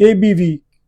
KBV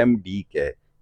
MDK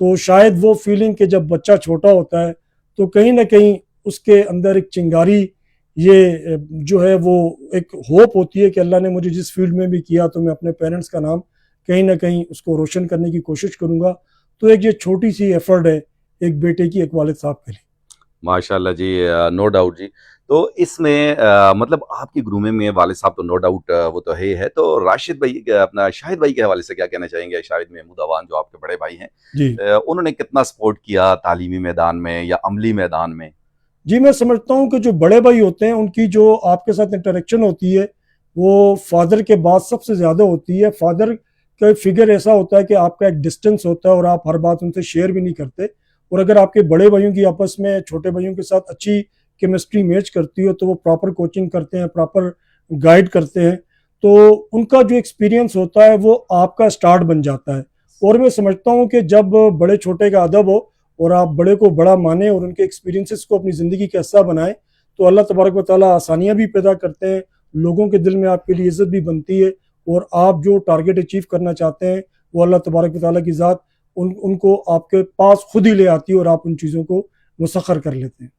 تو شاید وہ فیلنگ کہ جب بچہ چھوٹا ہوتا ہے تو کہیں نہ کہیں اس کے اندر ایک چنگاری یہ جو ہے وہ ایک ہوپ ہوتی ہے کہ اللہ نے مجھے جس فیلڈ میں بھی کیا تو میں اپنے پیرنٹس کا نام کہیں نہ کہیں اس کو روشن کرنے کی کوشش کروں گا. تو ایک یہ چھوٹی سی ایفرٹ ہے ایک بیٹے کی ایک والد صاحب کے لیے. ماشاء اللہ جی، نو ڈاؤٹ جی. تو اس میں مطلب آپ کی گرومنگ میں والد صاحب تو نو ڈاؤٹ وہ تو ہے. تو راشد بھائی اپنا شاہد بھائی کے حوالے سے کیا کہنا چاہیں گے؟ شاہد محمود اوان جو آپ کے بڑے بھائی ہیں جی انہوں نے کتنا سپورٹ کیا تعلیمی میدان میں یا عملی میدان میں؟ جی میں سمجھتا ہوں کہ جو بڑے بھائی ہوتے ہیں ان کی جو آپ کے ساتھ انٹریکشن ہوتی ہے وہ فادر کے بعد سب سے زیادہ ہوتی ہے. فادر کا فگر ایسا ہوتا ہے کہ آپ کا ایک ڈسٹنس ہوتا ہے اور آپ ہر بات ان سے شیئر بھی نہیں کرتے. اور اگر آپ کے بڑے بھائیوں کی آپس میں چھوٹے بھائیوں کے ساتھ اچھی کیمسٹری میچ کرتی ہو تو وہ پراپر کوچنگ کرتے ہیں، پراپر گائیڈ کرتے ہیں. تو ان کا جو ایکسپیرینس ہوتا ہے وہ آپ کا سٹارٹ بن جاتا ہے. اور میں سمجھتا ہوں کہ جب بڑے چھوٹے کا ادب ہو اور آپ بڑے کو بڑا مانیں اور ان کے ایکسپیرینسز کو اپنی زندگی کا حصہ بنائیں تو اللہ تبارک و تعالیٰ آسانیاں بھی پیدا کرتے ہیں، لوگوں کے دل میں آپ کے لیے عزت بھی بنتی ہے، اور آپ جو ٹارگٹ اچیو کرنا چاہتے ہیں وہ اللہ تبارک و تعالیٰ کی ذات ان کو آپ کے پاس خود ہی لے آتی ہے اور آپ ان چیزوں کو مسخر کر لیتے ہیں.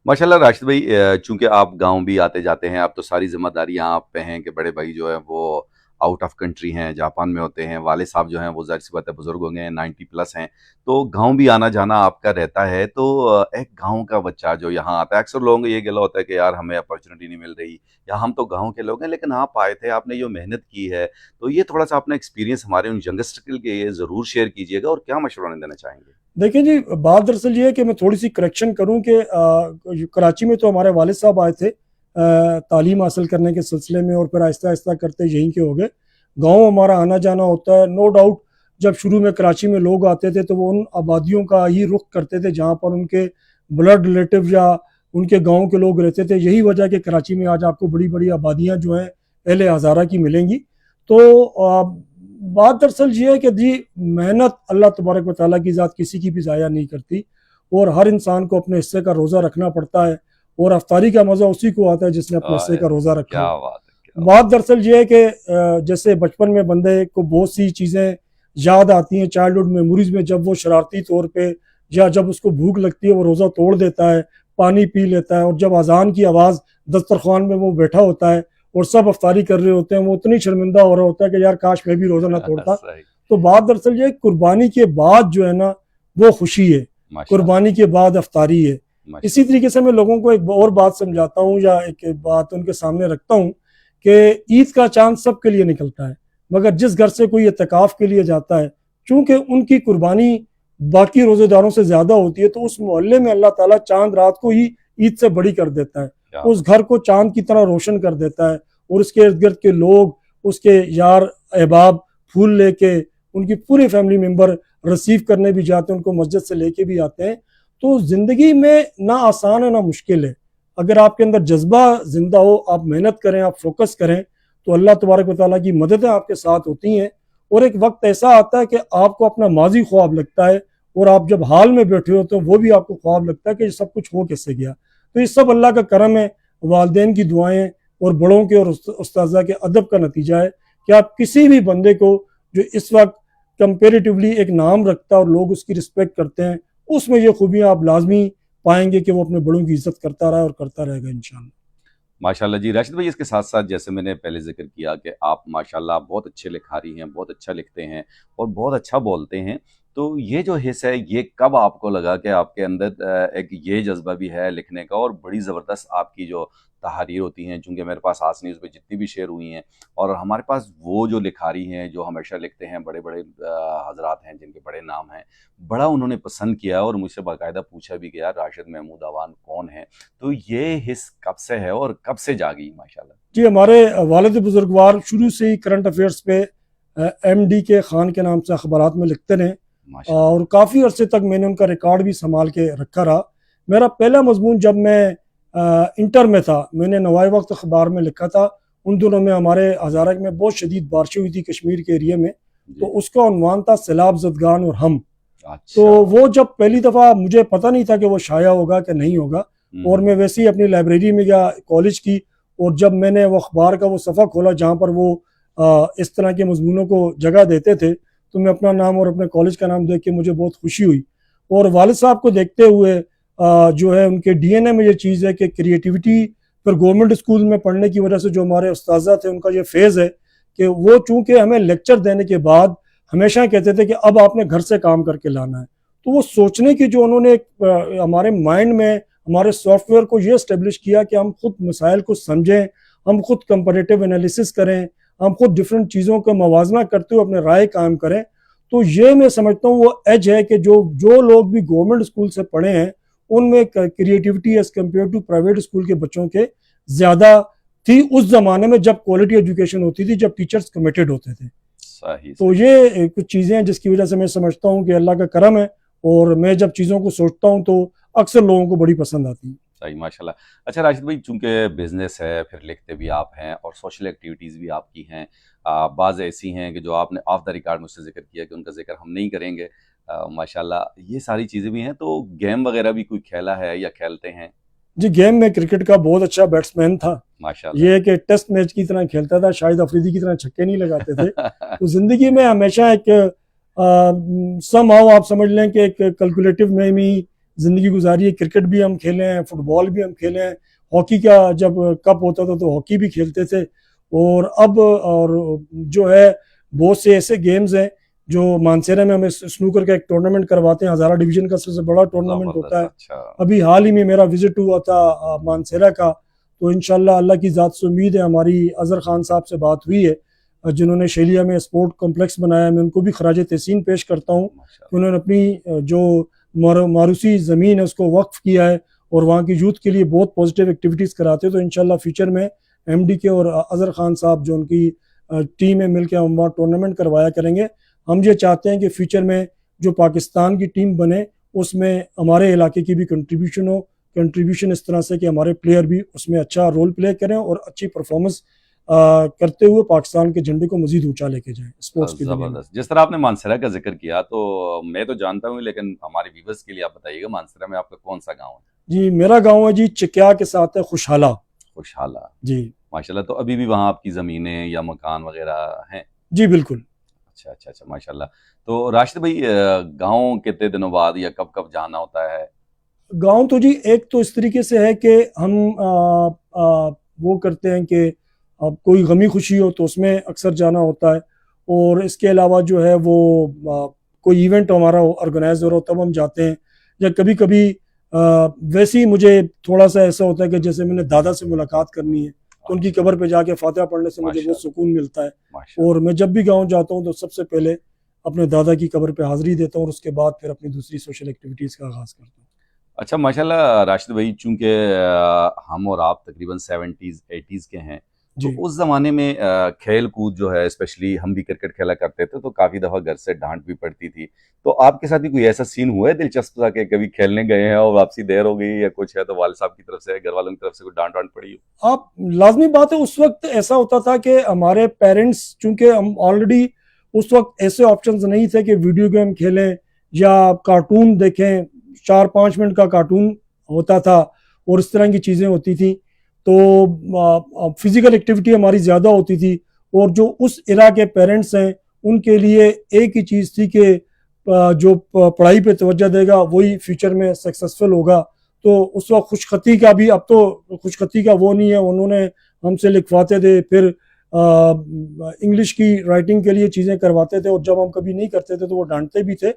ماشاء اللہ راشد بھائی، چونکہ آپ گاؤں بھی آتے جاتے ہیں، اب تو ساری ذمہ داریاں آپ پہ ہیں کہ بڑے بھائی جو ہیں وہ آؤٹ آف کنٹری ہیں، جاپان میں ہوتے ہیں، والد صاحب جو ہیں وہ ظاہر سی بات ہے بزرگ ہو گئے ہیں، 90+ ہیں، تو گاؤں بھی آنا جانا آپ کا رہتا ہے. تو ایک گاؤں کا بچہ جو یہاں آتا ہے، اکثر لوگوں کو یہ گلا ہوتا ہے کہ یار ہمیں اپرچونیٹی نہیں مل رہی، یا ہم تو گاؤں کے لوگ ہیں، لیکن آپ آئے تھے، آپ نے جو محنت کی ہے، تو یہ تھوڑا سا اپنا ایکسپیرینس ہمارے ان ینگسٹر کے لیے ضرور شیئر کیجیے گا، اور کیا مشورہ دینا چاہیں گے؟ دیکھیں جی، بات دراصل یہ ہے کہ میں تھوڑی سی کریکشن کروں کہ کراچی میں تو ہمارے والد صاحب آئے تھے تعلیم حاصل کرنے کے سلسلے میں، اور پھر آہستہ آہستہ کرتے یہیں کے ہو گئے. گاؤں ہمارا آنا جانا ہوتا ہے نو ڈاؤٹ. جب شروع میں کراچی میں لوگ آتے تھے تو وہ ان آبادیوں کا ہی رخ کرتے تھے جہاں پر ان کے بلڈ ریلیٹیو یا ان کے گاؤں کے لوگ رہتے تھے. یہی وجہ کہ کراچی میں آج آپ کو بڑی بڑی آبادیاں جو ہیں اہل ہزارہ کی ملیں گی. تو بات دراصل یہ ہے کہ جی محنت اللہ تبارک و تعالیٰ کی ذات کسی کی بھی ضائع نہیں کرتی، اور ہر انسان کو اپنے حصے کا روزہ رکھنا پڑتا ہے، اور افطاری کا مزہ اسی کو آتا ہے جس نے اپنے حصے کا روزہ رکھا کیا ہو. بات ہے! بات دراصل یہ ہے کہ جیسے بچپن میں بندے کو بہت سی چیزیں یاد آتی ہیں چائلڈہڈ میموریز میں، جب وہ شرارتی طور پہ یا جب اس کو بھوک لگتی ہے وہ روزہ توڑ دیتا ہے، پانی پی لیتا ہے، اور جب اذان کی آواز دسترخوان میں وہ بیٹھا ہوتا ہے اور سب افطاری کر رہے ہوتے ہیں، وہ اتنی شرمندہ ہو رہا ہوتا ہے کہ یار کاش میں بھی روزہ نہ توڑتا. تو بات دراصل یہ قربانی کے بعد جو ہے نا وہ خوشی ہے، قربانی کے بعد افطاری ہے. اسی طریقے سے میں لوگوں کو ایک اور بات سمجھاتا ہوں یا ایک بات ان کے سامنے رکھتا ہوں کہ عید کا چاند سب کے لیے نکلتا ہے، مگر جس گھر سے کوئی اعتکاف کے لیے جاتا ہے چونکہ ان کی قربانی باقی روزے داروں سے زیادہ ہوتی ہے تو اس محلے میں اللہ تعالیٰ چاند رات کو ہی عید سے بڑی کر دیتا ہے، اس گھر کو چاند کی طرح روشن کر دیتا ہے، اور اس کے ارد گرد کے لوگ، اس کے یار احباب پھول لے کے ان کی پوری فیملی ممبر ریسیو کرنے بھی جاتے ہیں، ان کو مسجد سے لے کے بھی آتے ہیں. تو زندگی میں نہ آسان ہے نہ مشکل ہے. اگر آپ کے اندر جذبہ زندہ ہو، آپ محنت کریں، آپ فوکس کریں تو اللہ تبارک و تعالیٰ کی مددیں آپ کے ساتھ ہوتی ہیں. اور ایک وقت ایسا آتا ہے کہ آپ کو اپنا ماضی خواب لگتا ہے، اور آپ جب حال میں بیٹھے ہوتے ہیں وہ بھی آپ کو خواب لگتا ہے کہ یہ سب کچھ ہو کیسے گیا. تو یہ سب اللہ کا کرم ہے، والدین کی دعائیں اور بڑوں کے اور استاذہ کے ادب کا نتیجہ ہے کہ آپ کسی بھی بندے کو جو اس وقت کمپیریٹیولی ایک نام رکھتا ہے اور لوگ اس کی رسپیکٹ کرتے ہیں، اس میں یہ خوبیاں آپ لازمی پائیں گے کہ وہ اپنے بڑوں کی عزت کرتا رہا اور کرتا رہے گا انشاءاللہ. ماشاءاللہ جی راشد بھائی، اس کے ساتھ ساتھ جیسے میں نے پہلے ذکر کیا کہ آپ ماشاءاللہ بہت اچھے لکھاری ہیں، بہت اچھا لکھتے ہیں اور بہت اچھا بولتے ہیں. تو یہ جو حصہ ہے یہ کب آپ کو لگا کہ آپ کے اندر ایک یہ جذبہ بھی ہے لکھنے کا، اور بڑی زبردست آپ کی جو تحریر ہوتی ہیں، چونکہ میرے پاس آس نیوز پہ جتنی بھی شیئر ہوئی ہیں، اور ہمارے پاس وہ جو لکھاری ہیں جو ہمیشہ لکھتے ہیں، بڑے بڑے حضرات ہیں جن کے بڑے نام ہیں، بڑا انہوں نے پسند کیا اور مجھ سے باقاعدہ پوچھا بھی گیا راشد محمود اوان کون ہے. تو یہ حص کب سے ہے اور کب سے جاگی ماشاءاللہ؟ جی ہمارے والد بزرگوار شروع سے ہی کرنٹ افیئرس پہ ایم ڈی کے خان کے نام سے اخبارات میں لکھتے رہے، اور کافی عرصے تک میں نے ان کا ریکارڈ بھی سنبھال کے رکھا رہا. میرا پہلا مضمون جب میں انٹر میں تھا میں نے نوائے وقت اخبار میں لکھا تھا. ان دنوں میں ہمارے ہزارہ میں بہت شدید بارشیں ہوئی تھی کشمیر کے ایریے میں، تو اس کا عنوان تھا سیلاب زدگان اور ہم. تو وہ جب پہلی دفعہ مجھے پتہ نہیں تھا کہ وہ شائع ہوگا کہ نہیں ہوگا، اور میں ویسے ہی اپنی لائبریری میں گیا کالج کی، اور جب میں نے وہ اخبار کا وہ صفحہ کھولا جہاں پر وہ اس طرح کے مضمونوں کو جگہ دیتے تھے، تو میں اپنا نام اور اپنے کالج کا نام دیکھ کے مجھے بہت خوشی ہوئی. اور والد صاحب کو دیکھتے ہوئے جو ہے ان کے ڈی این اے میں یہ چیز ہے کہ کریٹیوٹی پر گورنمنٹ اسکول میں پڑھنے کی وجہ سے جو ہمارے استاذہ تھے ان کا یہ فیض ہے کہ وہ چونکہ ہمیں لیکچر دینے کے بعد ہمیشہ کہتے تھے کہ اب آپ نے گھر سے کام کر کے لانا ہے. تو وہ سوچنے کی جو انہوں نے ہمارے مائنڈ میں ہمارے سافٹ ویئر کو یہ اسٹیبلش کیا کہ ہم خود مسائل کو سمجھیں, ہم خود کمپیریٹیو انالیسس کریں, ہم خود ڈفرینٹ چیزوں کا موازنہ کرتے ہوئے اپنے رائے قائم کریں. تو یہ میں سمجھتا ہوں وہ ایج ہے کہ جو لوگ بھی گورنمنٹ اسکول سے پڑھے ہیں ان میں creativity as compare to private school کے بچوں کے زیادہ تھی اس زمانے میں جب کوالٹی ایجوکیشن ہوتی تھی, جب ٹیچرز کمیٹڈ ہوتے تھے. تو یہ کچھ چیزیں ہیں جس کی وجہ سے میں سمجھتا ہوں کہ اللہ کا کرم ہے, اور میں جب چیزوں کو سوچتا ہوں تو اکثر لوگوں کو بڑی پسند آتی ہیں. صحیح, ماشاء اللہ. اچھا راشد بھائی, چونکہ بزنس ہے, پھر لکھتے بھی آپ ہیں اور سوشل ایکٹیویٹیز بھی آپ کی ہیں, بعض ایسی ہیں کہ جو آپ نے آف دا ریکارڈ مجھ سے ذکر کیا کہ ان کا ذکر ہم نہیں کریں گے, ماشاء اللہ یہ ساری چیزیں بھی ہیں. تو گیم وغیرہ بھی کوئی کھیلا ہے یا کھیلتے ہیں؟ جی, گیم میں کرکٹ کا بہت اچھا بیٹسمین تھا. ماشاءاللہ. یہ کہ ٹیسٹ میچ کی طرح کھیلتا تھا, شاہد افریدی کی طرح چھکے نہیں لگاتے تھے. تو زندگی میں ہمیشہ ایک سم ہاؤ آپ سمجھ لیں کہ ایک کیلکولیٹو میں ہی زندگی گزاری ہے. کرکٹ بھی ہم کھیلے ہیں, فٹ بال بھی ہم کھیلے ہیں, ہاکی کا جب کپ ہوتا تھا تو ہاکی بھی کھیلتے تھے. اور جو ہے بہت سے ایسے گیمز ہیں جو مانسیرا میں ہمیں سنوکر کا ایک ٹورنامنٹ کرواتے ہیں, ہزارہ ڈویژن کا سب سے بڑا ٹورنامنٹ ہوتا ہے. ابھی حال ہی میں میرا وزٹ ہوا تھا مانسیرا کا, تو انشاءاللہ اللہ کی ذات سے امید ہے, ہماری اظہر خان صاحب سے بات ہوئی ہے جنہوں نے شیلیا میں اسپورٹ کمپلیکس بنایا. میں ان کو بھی خراج تحسین پیش کرتا ہوں. انہوں نے اپنی جو ماروسی زمین ہے اس کو وقف کیا ہے اور وہاں کی یوتھ کے لیے بہت پازیٹیو ایکٹیویٹیز کراتے ہیں. تو انشاءاللہ فیوچر میں ایم ڈی کے اور اظہر خان صاحب جو ان کی ٹیم ہے مل کے ہم وہاں ٹورنامنٹ کروایا کریں گے. ہم یہ چاہتے ہیں کہ فیوچر میں جو پاکستان کی ٹیم بنے اس میں ہمارے علاقے کی بھی کنٹریبیوشن اس طرح سے کہ ہمارے پلیئر بھی اس میں اچھا رول پلے کریں اور اچھی پرفارمنس کرتے ہوئے پاکستان کے جھنڈے کو مزید اونچا لے کے جائیں اسپورٹس کی دنیا میں. جس طرح آپ نے مانسیرا کا ذکر کیا تو میں تو جانتا ہوں, لیکن ہمارے ویورز کے لیے آپ بتائیے گا مانسیرا میں آپ کا کون سا گاؤں ہے؟ جی, میرا گاؤں ہے جی چکیا کے ساتھ ہے خوشحالہ. خوشحالہ, جی ماشاءاللہ. تو ابھی بھی وہاں آپ کی زمینیں یا مکان وغیرہ ہیں؟ جی بالکل. اچھا ماشاءاللہ. تو راشد بھائی, گاؤں کتنے دنوں بعد یا کب کب جانا ہوتا ہے؟ گاؤں تو جی ایک تو اس طریقے سے ہے کہ ہم وہ کرتے ہیں کہ کوئی غمی خوشی ہو تو اس میں اکثر جانا ہوتا ہے, اور اس کے علاوہ جو ہے وہ کوئی ایونٹ ہمارا آرگنائز ہو رہا ہو تب ہم جاتے ہیں. یا کبھی کبھی ویسے ہی مجھے تھوڑا سا ایسا ہوتا ہے کہ جیسے میں نے دادا سے ملاقات کرنی ہے تو ان کی قبر پہ جا کے فاتحہ پڑھنے سے مجھے بہت سکون ملتا ہے. اور میں جب بھی گاؤں جاتا ہوں تو سب سے پہلے اپنے دادا کی قبر پہ حاضری دیتا ہوں اور اس کے بعد پھر اپنی دوسری سوشل ایکٹیویٹیز کا آغاز کرتا ہوں. اچھا ماشاءاللہ راشد بھائی, چونکہ ہم اور آپ تقریباً 70s 80s کے ہیں, تو اس زمانے میں کھیل کود جو ہے, اسپیشلی ہم بھی کرکٹ کھیلا کرتے تھے تو کافی دفعہ گھر سے ڈانٹ بھی پڑتی تھی. تو آپ کے ساتھ بھی کوئی ایسا سین ہوا ہے دلچسپ سا کہ کبھی کھیلنے گئے ہیں اور واپسی دیر ہو گئی یا کچھ ہے تو والد صاحب کی طرف سے, گھر والوں کی طرف سے کوئی ڈانٹ پڑی ہو؟ آپ لازمی بات ہے, اس وقت ایسا ہوتا تھا کہ ہمارے پیرنٹس, چونکہ ہم آلریڈی اس وقت ایسے آپشنز نہیں تھے کہ ویڈیو گیم کھیلیں یا کارٹون دیکھیں, 4-5 منٹ کا کارٹون ہوتا تھا اور اس طرح کی چیزیں ہوتی تھیں. تو فزیکل ایکٹیویٹی ہماری زیادہ ہوتی تھی, اور جو اس ایرا کے پیرنٹس ہیں ان کے لیے ایک ہی چیز تھی کہ جو پڑھائی پہ توجہ دے گا وہی فیوچر میں سکسیسفل ہوگا. تو اس وقت خوشخطی کا بھی, اب تو خوشخطی کا وہ نہیں ہے, انہوں نے ہم سے لکھواتے تھے, پھر انگلش کی رائٹنگ کے لیے چیزیں کرواتے تھے, اور جب ہم کبھی نہیں کرتے تھے تو وہ ڈانٹتے بھی تھے.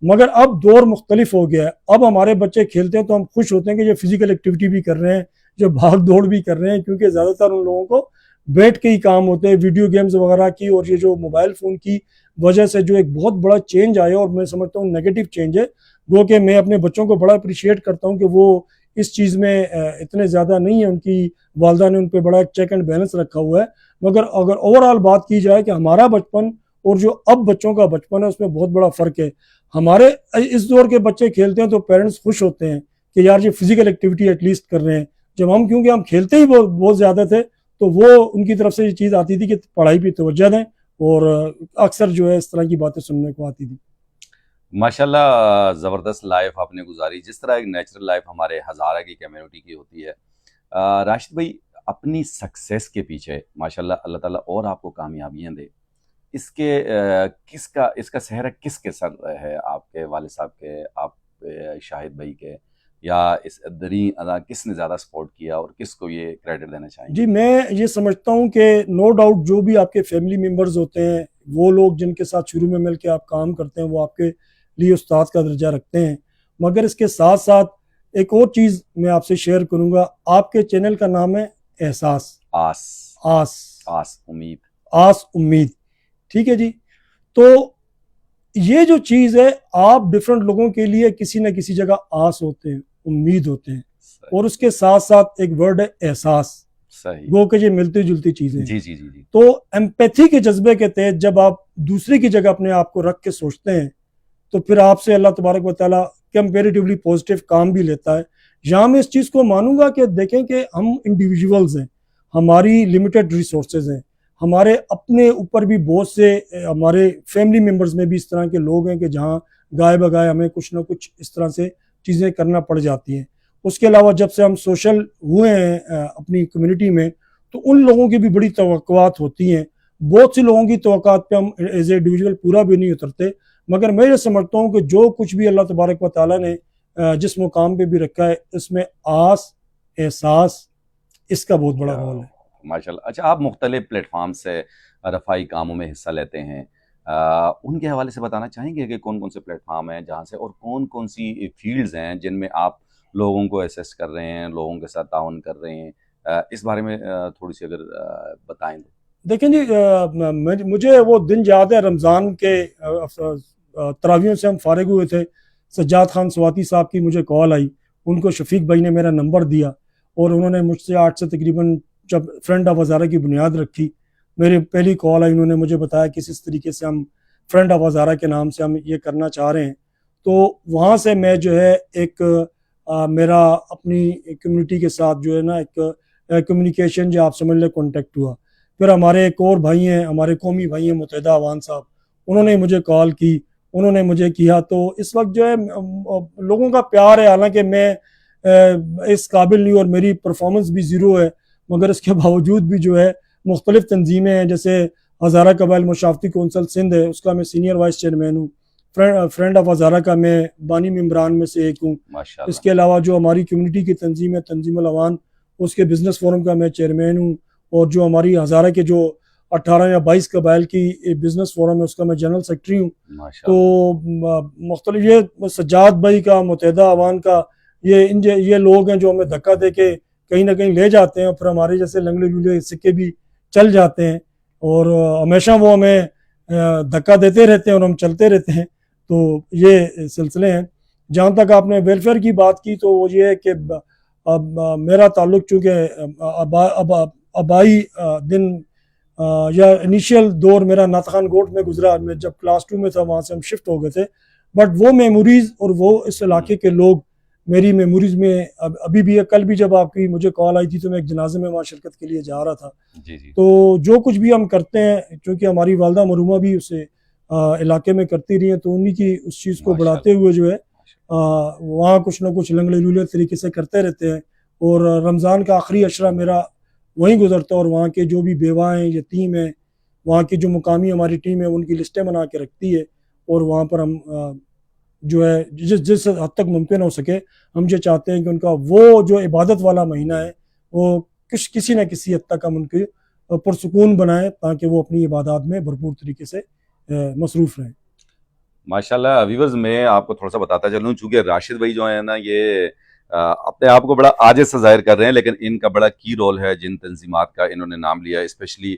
مگر اب دور مختلف ہو گیا ہے, اب ہمارے بچے کھیلتے ہیں تو ہم خوش ہوتے ہیں کہ یہ فزیکل ایکٹیویٹی بھی کر رہے ہیں, جو بھاگ دوڑ بھی کر رہے ہیں, کیونکہ زیادہ تر ان لوگوں کو بیٹھ کے ہی کام ہوتے ہیں ویڈیو گیمز وغیرہ کی, اور یہ جو موبائل فون کی وجہ سے جو ایک بہت بڑا چینج آیا, اور میں سمجھتا ہوں نیگیٹو چینج ہے. وہ کہ میں اپنے بچوں کو بڑا اپریشیٹ کرتا ہوں کہ وہ اس چیز میں اتنے زیادہ نہیں ہے, ان کی والدہ نے ان پہ بڑا چیک اینڈ بیلنس رکھا ہوا ہے. مگر اگر اوور آل بات کی جائے کہ ہمارا بچپن اور جو اب بچوں کا بچپن ہے اس میں بہت بڑا فرق ہے. ہمارے اس دور کے بچے کھیلتے ہیں تو پیرنٹس خوش ہوتے ہیں کہ یار یہ فزیکل ایکٹیویٹی ایٹ لیسٹ کر رہے ہیں. جب ہم, کیونکہ ہم کھیلتے ہی بہت زیادہ تھے, تو وہ ان کی طرف سے یہ چیز آتی تھی کہ پڑھائی پہ توجہ دیں, اور اکثر جو ہے اس طرح کی باتیں سننے کو آتی تھی. ماشاءاللہ زبردست لائف آپ نے گزاری, جس طرح ایک نیچرل لائف ہمارے ہزارہ کی کمیونٹی کی ہوتی ہے. راشد بھائی, اپنی سکسیس کے پیچھے ماشاءاللہ اللہ تعالیٰ اور آپ کو کامیابیاں دے, اس کے اس کا سہرا کس کے سر ہے؟ آپ کے والد صاحب کے، آپ شاہد بھائی کے، یا اس دریں ادا کس نے زیادہ سپورٹ کیا اور کس کو یہ کریڈٹ دینا چاہیں گے؟ جی میں یہ سمجھتا ہوں کہ نو ڈاؤٹ جو بھی آپ کے فیملی ممبرز ہوتے ہیں، وہ لوگ جن کے ساتھ شروع میں مل کے آپ کام کرتے ہیں، وہ آپ کے لیے استاد کا درجہ رکھتے ہیں. مگر اس کے ساتھ ساتھ ایک اور چیز میں آپ سے شیئر کروں گا. آپ کے چینل کا نام ہے احساس، آس آس آس امید. آس امید. ٹھیک ہے جی. تو یہ جو چیز ہے، آپ ڈفرینٹ لوگوں کے لیے کسی نہ کسی جگہ آس ہوتے ہیں، امید ہوتے ہیں، اور اس کے ساتھ ساتھ ایک ورڈ ہے احساس. صحیح. گو کہ یہ ملتی جلتی چیزیں ہیں. جی جی جی جی. تو ایمپیتھی کے جذبے کے تحت جب آپ دوسرے کی جگہ اپنے آپ کو رکھ کے سوچتے ہیں تو پھر آپ سے اللہ تبارک و تعالیٰ کمپیریٹیولی پازیٹیو کام بھی لیتا ہے. یہاں میں اس چیز کو مانوں گا کہ دیکھیں کہ ہم انڈیویجولز ہیں، ہماری لمیٹڈ ریسورسز ہیں، ہمارے اپنے اوپر بھی بہت سے ہمارے فیملی ممبرز میں بھی اس طرح کے لوگ ہیں کہ جہاں گائے بگائے ہمیں کچھ نہ کچھ اس طرح سے چیزیں کرنا پڑ جاتی ہیں. اس کے علاوہ جب سے ہم سوشل ہوئے ہیں اپنی کمیونٹی میں، تو ان لوگوں کی بھی بڑی توقعات ہوتی ہیں. بہت سے لوگوں کی توقعات پہ ہم ایز اے انڈیویجول پورا بھی نہیں اترتے، مگر میں یہ سمجھتا ہوں کہ جو کچھ بھی اللہ تبارک و تعالیٰ نے جس مقام پہ بھی رکھا ہے، اس میں آس، احساس، اس کا بہت بڑا رول ہے. ماشاءاللہ. اچھا، آپ مختلف پلیٹ فارم سے رفائی کاموں میں حصہ لیتے ہیں، ان کے حوالے سے بتانا چاہیں گے کہ کون کون سے پلیٹ فارم ہیں جہاں سے، اور کون کون سی فیلڈز ہیں جن میں آپ لوگوں کو اسسٹ کر رہے ہیں، لوگوں کے ساتھ تعاون کر رہے ہیں؟ اس بارے میں تھوڑی سی اگر بتائیں تو. دیکھیں جی، مجھے وہ دن یاد ہے رمضان کے تراویحوں سے ہم فارغ ہوئے تھے. سجاد خان سواتی صاحب کی مجھے کال آئی، ان کو شفیق بھائی نے میرا نمبر دیا اور انہوں نے مجھ سے 8 سے تقریباً جب فرینڈ آف ہزارہ کی بنیاد رکھی، میری پہلی کال آئی، انہوں نے مجھے بتایا کہ اس طریقے سے ہم فرینڈ آف ہزارہ کے نام سے ہم یہ کرنا چاہ رہے ہیں. تو وہاں سے میں جو ہے ایک میرا اپنی کمیونٹی کے ساتھ جو ہے نا ایک کمیونیکیشن جو آپ سمجھ لیں کانٹیکٹ ہوا. پھر ہمارے ایک اور بھائی ہیں، ہمارے قومی بھائی ہیں متحدہ عوان صاحب، انہوں نے مجھے کال کی، انہوں نے مجھے کیا. تو اس وقت جو ہے لوگوں کا پیار ہے، حالانکہ میں اس قابل نہیں اور میری پرفارمنس بھی زیرو ہے، مگر اس کے باوجود بھی جو ہے مختلف تنظیمیں ہیں، جیسے ہزارہ قبائل مشاورتی کونسل سندھ ہے، اس کا میں سینئر وائس چیئرمین ہوں. فرینڈ آف ہزارہ کا میں بانی ممبران میں سے ایک ہوں. اس کے علاوہ جو ہماری کمیونٹی کی تنظیم ہے تنظیم الاوان، اس کے بزنس فورم کا میں چیئرمین ہوں. اور جو ہماری ہزارہ کے جو 18 یا 22 قبائل کی بزنس فورم ہے، اس کا میں جنرل سیکرٹری ہوں. تو مختلف یہ سجاد بھائی کا، متحدہ عوان کا، یہ لوگ ہیں جو ہمیں دھکا دے کے کہیں نہ کہیں لے جاتے ہیں، اور پھر ہمارے جیسے لنگڑے لولے سکے بھی چل جاتے ہیں، اور ہمیشہ وہ ہمیں دھکا دیتے رہتے ہیں اور ہم چلتے رہتے ہیں. تو یہ سلسلے ہیں. جہاں تک آپ نے ویلفیئر کی بات کی، تو وہ یہ ہے کہ میرا تعلق چونکہ آبائی دن یا انیشیل دور میرا ناتخان گوٹ میں گزرا. میں جب کلاس 2 میں تھا وہاں سے ہم شفٹ ہو گئے تھے، بٹ وہ میموریز اور وہ اس علاقے کے لوگ میری میموریز میں ابھی بھی ہے. کل بھی جب آپ کی مجھے کال آئی تھی تو میں ایک جنازے میں وہاں شرکت کے لیے جا رہا تھا. تو جو کچھ بھی ہم کرتے ہیں، چونکہ ہماری والدہ مرحومہ بھی اسے علاقے میں کرتی رہی ہیں، تو انہی کی اس چیز کو بڑھاتے ہوئے جو ہے وہاں کچھ نہ کچھ لنگڑے لولے طریقے سے کرتے رہتے ہیں. اور رمضان کا آخری عشرہ میرا وہیں گزرتا ہے، اور وہاں کے جو بھی بیوہ ہیں، یتیم ہیں، وہاں کی جو مقامی ہماری ٹیم ہے ان کی لسٹیں بنا کے رکھتی ہے، اور وہاں پر ہم جو ہے جس حد تک ممکن ہو سکے ہم یہ چاہتے ہیں کہ ان کا وہ جو عبادت والا مہینہ ہے وہ کسی نہ کسی حد تک ہم ان کے پرسکون بنائیں، تاکہ وہ اپنی عبادات میں بھرپور طریقے سے مصروف رہیں. ماشاءاللہ. ویورز، میں آپ کو تھوڑا سا بتاتا چلوں، چونکہ راشد بھائی جو ہے نا، یہ اپنے آپ کو بڑا عاجز سے ظاہر کر رہے ہیں، لیکن ان کا بڑا کی رول ہے جن تنظیمات کا انہوں نے نام لیا، اسپیشلی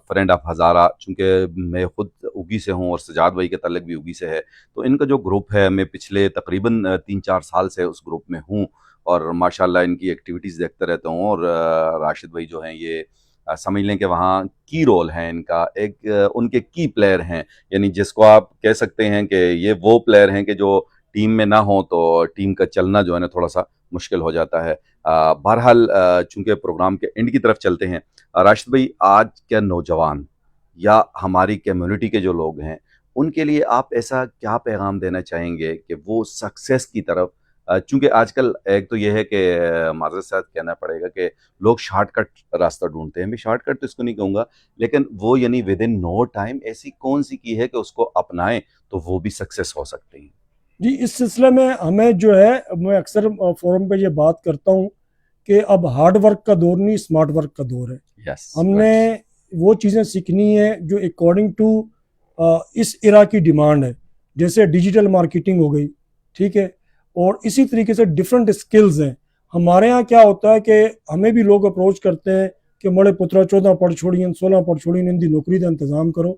فرینڈ آف ہزارہ. چونکہ میں خود اگی سے ہوں اور سجاد بھائی کے تعلق بھی اگی سے ہے، تو ان کا جو گروپ ہے، میں پچھلے تقریباً 3-4 سال سے اس گروپ میں ہوں، اور ماشاءاللہ ان کی ایکٹیویٹیز دیکھتا رہتا ہوں. اور راشد بھائی جو ہیں، یہ سمجھ لیں کہ وہاں کی رول ہے ان کا، ایک ان کے کی پلیئر ہیں، یعنی جس کو آپ کہہ سکتے ہیں کہ یہ وہ پلیئر ہیں کہ جو ٹیم میں نہ ہوں تو ٹیم کا چلنا جو ہے نا تھوڑا سا مشکل ہو جاتا ہے. بہرحال چونکہ پروگرام کے اینڈ کی طرف چلتے ہیں، راشد بھائی، آج کے نوجوان یا ہماری کمیونٹی کے جو لوگ ہیں، ان کے لیے آپ ایسا کیا پیغام دینا چاہیں گے کہ وہ سکسیس کی طرف چونکہ آج کل ایک تو یہ ہے کہ معذرت سے کہنا پڑے گا کہ لوگ شارٹ کٹ راستہ ڈھونڈتے ہیں. میں شارٹ کٹ تو اس کو نہیں کہوں گا, لیکن وہ یعنی ود ان نو ٹائم ایسی کون سی کی ہے کہ اس کو اپنائیں تو وہ بھی سکسیس ہو سکتے ہیں. جی اس سلسلے میں ہمیں جو ہے, میں اکثر فورم پہ یہ بات کرتا ہوں کہ اب ہارڈ ورک کا دور نہیں, اسمارٹ ورک کا دور ہے. ہم نے وہ چیزیں سیکھنی ہے جو اکارڈنگ ٹو اس ایرا کی ڈیمانڈ ہے, جیسے ڈیجیٹل مارکیٹنگ ہو گئی, ٹھیک ہے, اور اسی طریقے سے ڈیفرنٹ اسکلز ہیں. ہمارے ہاں کیا ہوتا ہے کہ ہمیں بھی لوگ اپروچ کرتے ہیں کہ مڑے پترا 14 پڑھ چھوڑیں 16 پڑھ چھوڑیں ان دی نوکری کا انتظام کرو.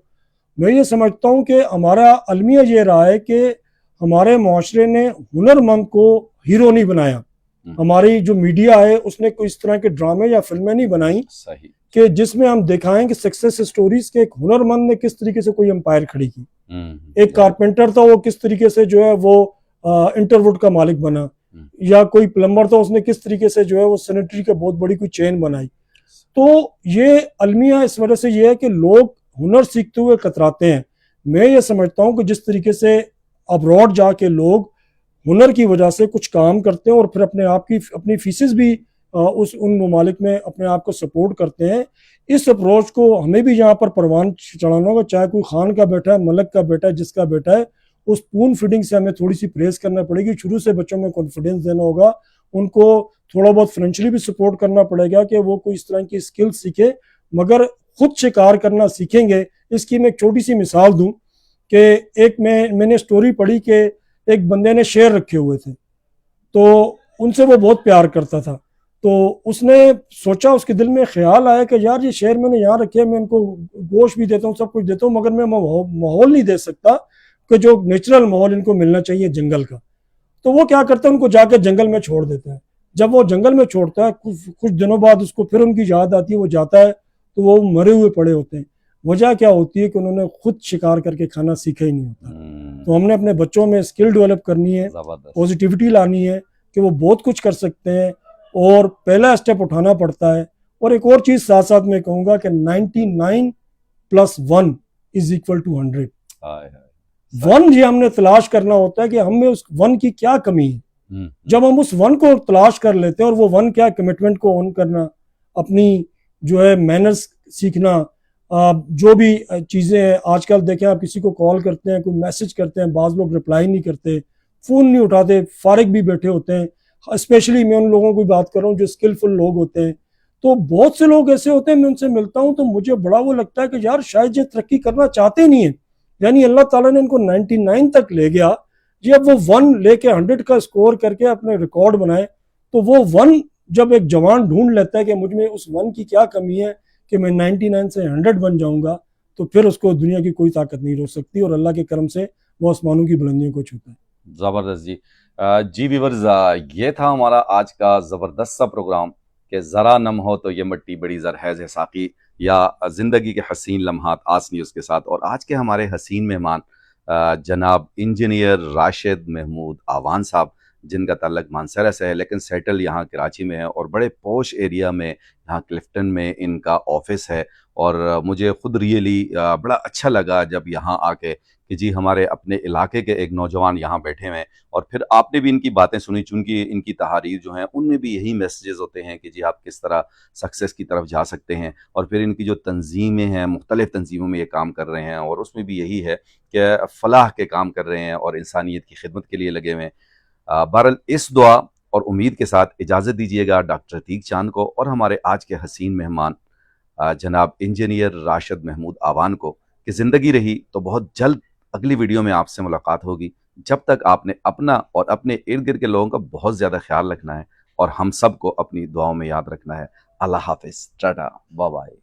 میں یہ سمجھتا ہوں کہ ہمارا المیہ یہ رہا ہے کہ ہمارے معاشرے نے ہنر مند کو ہیرو نہیں بنایا. ہماری جو میڈیا ہے اس نے کوئی اس طرح کے ڈرامے یا فلمیں نہیں بنائی کہ جس میں ہم دکھائیں کہ سکسیس سٹوریز کے ایک ہنر مند نے کس طریقے سے کوئی امپائر کھڑی کی. ایک کارپینٹر تھا, وہ کس طریقے سے جو ہے وہ انٹروڈ کا مالک بنا, یا کوئی پلمبر تھا, اس نے کس طریقے سے جو ہے وہ سینیٹری کا بہت بڑی کوئی چین بنائی. تو یہ المیہ اس وجہ سے یہ ہے کہ لوگ ہنر سیکھتے ہوئے کتراتے ہیں. میں یہ سمجھتا ہوں کہ جس طریقے سے ابراڈ جا کے لوگ ہنر کی وجہ سے کچھ کام کرتے ہیں اور پھر اپنے آپ کی اپنی فیسز بھی ان ممالک میں اپنے آپ کو سپورٹ کرتے ہیں, اس اپروچ کو ہمیں بھی یہاں پر پروان چڑھانا ہوگا. چاہے کوئی خان کا بیٹا ہے, ملک کا بیٹا ہے, جس کا بیٹا ہے, اس پون فیڈنگ سے ہمیں تھوڑی سی پریز کرنا پڑے گی. شروع سے بچوں میں کانفیڈنس دینا ہوگا, ان کو تھوڑا بہت فائنینشلی بھی سپورٹ کرنا پڑے گا کہ وہ کوئی اس طرح کی اسکل سیکھے, مگر خود شکار کرنا سیکھیں گے. اس کی میں ایک چھوٹی سی مثال دوں کہ ایک میں نے سٹوری پڑھی کہ ایک بندے نے شیر رکھے ہوئے تھے, تو ان سے وہ بہت پیار کرتا تھا. تو اس نے سوچا, اس کے دل میں خیال آیا کہ یار یہ شیر میں نے یہاں رکھے, میں ان کو گوشت بھی دیتا ہوں, سب کچھ دیتا ہوں, مگر میں ماحول نہیں دے سکتا کہ جو نیچرل ماحول ان کو ملنا چاہیے جنگل کا. تو وہ کیا کرتا ہے, ان کو جا کے جنگل میں چھوڑ دیتا ہے. جب وہ جنگل میں چھوڑتا ہے, کچھ دنوں بعد اس کو پھر ان کی یاد آتی ہے, وہ جاتا ہے تو وہ مرے ہوئے پڑے ہوتے ہیں. وجہ کیا ہوتی ہے کہ انہوں نے خود شکار کر کے کھانا سیکھا ہی نہیں ہوتا. تو ہم نے اپنے بچوں میں اسکل ڈیولپ کرنی ہے, پوزیٹیوٹی لانی ہے کہ وہ بہت کچھ کر سکتے ہیں, اور پہلا اسٹیپ اٹھانا پڑتا ہے. اور ایک اور چیز ساتھ ساتھ میں کہوں گا کہ 99 + 1 = 100. 1 یہ ہم نے تلاش کرنا ہوتا ہے کہ ہم میں اس 1 کی کیا کمی ہے. جب ہم اس 1 کو تلاش کر لیتے ہیں, اور وہ 1 کیا, کمٹمنٹ کو اون کرنا, اپنی جو ہے مینرز سیکھنا, جو بھی چیزیں ہیں. آج کل دیکھیں آپ کسی کو کال کرتے ہیں, کوئی میسج کرتے ہیں, بعض لوگ رپلائی نہیں کرتے, فون نہیں اٹھاتے, فارغ بھی بیٹھے ہوتے ہیں. اسپیشلی میں ان لوگوں کی بات کر رہا ہوں جو اسکلفل لوگ ہوتے ہیں. تو بہت سے لوگ ایسے ہوتے ہیں, میں ان سے ملتا ہوں تو مجھے بڑا وہ لگتا ہے کہ یار شاید یہ ترقی کرنا چاہتے نہیں ہیں. یعنی اللہ تعالیٰ نے ان کو 99 تک لے گیا, جی اب وہ 1 لے کے 100 کا اسکور کر کے اپنے ریکارڈ بنائے. تو وہ 1 جب ایک جوان ڈھونڈ لیتا ہے کہ مجھ میں اس 1 کی کیا کمی ہے کہ میں 99 سے 100 بن جاؤں گا, تو پھر اس کو دنیا کی کوئی طاقت نہیں روک سکتی, اور اللہ کے کرم سے وہ آسمانوں کی بلندیوں کو چھوتا ہے. زبردست جی ویورز, یہ تھا ہمارا آج کا زبردست سا پروگرام کہ ذرا نم ہو تو یہ مٹی بڑی زرخیز ہے ساقی, یا زندگی کے حسین لمحات آس نیوز کے ساتھ. اور آج کے ہمارے حسین مہمان جناب انجینئر راشد محمود آوان صاحب, جن کا تعلق مانسہرہ سے ہے لیکن سیٹل یہاں کراچی میں ہے, اور بڑے پوش ایریا میں یہاں کلفٹن میں ان کا آفس ہے. اور مجھے خود ریئلی بڑا اچھا لگا جب یہاں آ کے کہ جی ہمارے اپنے علاقے کے ایک نوجوان یہاں بیٹھے ہوئے ہیں. اور پھر آپ نے بھی ان کی باتیں سنی, چونکہ ان کی تحاریر جو ہیں ان میں بھی یہی میسیجز ہوتے ہیں کہ جی آپ کس طرح سکسیس کی طرف جا سکتے ہیں. اور پھر ان کی جو تنظیمیں ہیں, مختلف تنظیموں میں یہ کام کر رہے ہیں, اور اس میں بھی یہی ہے کہ فلاح کے کام کر رہے ہیں اور انسانیت کی خدمت کے لیے لگے ہوئے ہیں. بہرحال اس دعا اور امید کے ساتھ اجازت دیجیے گا ڈاکٹر عتیق چاند کو اور ہمارے آج کے حسین مہمان جناب انجینئر راشد محمود آوان کو کہ زندگی رہی تو بہت جلد اگلی ویڈیو میں آپ سے ملاقات ہوگی. جب تک آپ نے اپنا اور اپنے ارد گرد کے لوگوں کا بہت زیادہ خیال رکھنا ہے, اور ہم سب کو اپنی دعاؤں میں یاد رکھنا ہے. اللہ حافظ, ٹاٹا, بائے بائے.